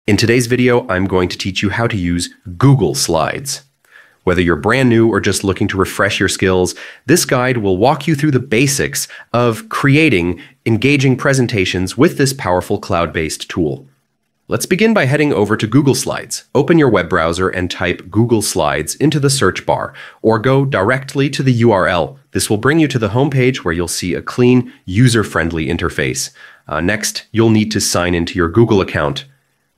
In today's video, I'm going to teach you how to use Google Slides. Whether you're brand new or just looking to refresh your skills, this guide will walk you through the basics of creating engaging presentations with this powerful cloud-based tool. Let's begin by heading over to Google Slides. Open your web browser and type Google Slides into the search bar, or go directly to the URL. This will bring you to the homepage where you'll see a clean, user-friendly interface. Next, you'll need to sign into your Google account.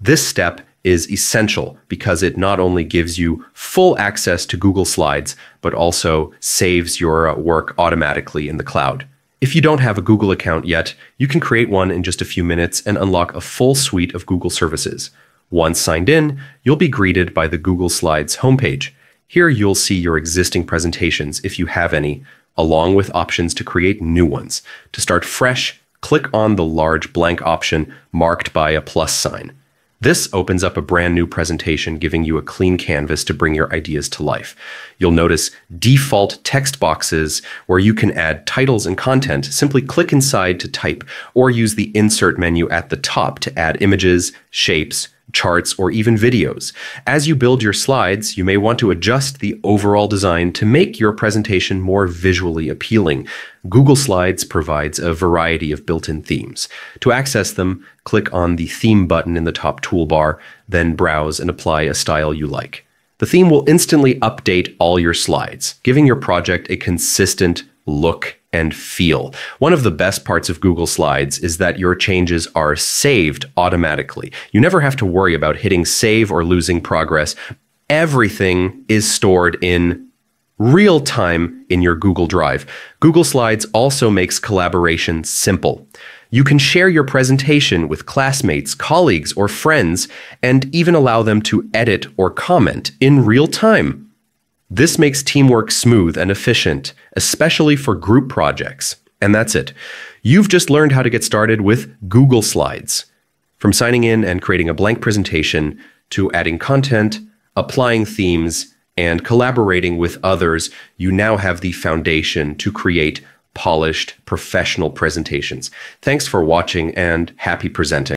This step is essential because it not only gives you full access to Google Slides, but also saves your work automatically in the cloud. If you don't have a Google account yet, you can create one in just a few minutes and unlock a full suite of Google services. Once signed in, you'll be greeted by the Google Slides homepage. Here you'll see your existing presentations, if you have any, along with options to create new ones. To start fresh, click on the large blank option marked by a plus sign. This opens up a brand new presentation, giving you a clean canvas to bring your ideas to life. You'll notice default text boxes where you can add titles and content. Simply click inside to type, or use the insert menu at the top to add images, shapes, charts, or even videos. As you build your slides, you may want to adjust the overall design to make your presentation more visually appealing. Google Slides provides a variety of built-in themes. To access them, click on the theme button in the top toolbar, then browse and apply a style you like. The theme will instantly update all your slides, giving your project a consistent look and feel. One of the best parts of Google Slides is that your changes are saved automatically. You never have to worry about hitting save or losing progress. Everything is stored in real time in your Google Drive. Google Slides also makes collaboration simple. You can share your presentation with classmates, colleagues, or friends, and even allow them to edit or comment in real time. This makes teamwork smooth and efficient, especially for group projects. And that's it. You've just learned how to get started with Google Slides. From signing in and creating a blank presentation to adding content, applying themes, and collaborating with others, you now have the foundation to create polished, professional presentations. Thanks for watching and happy presenting.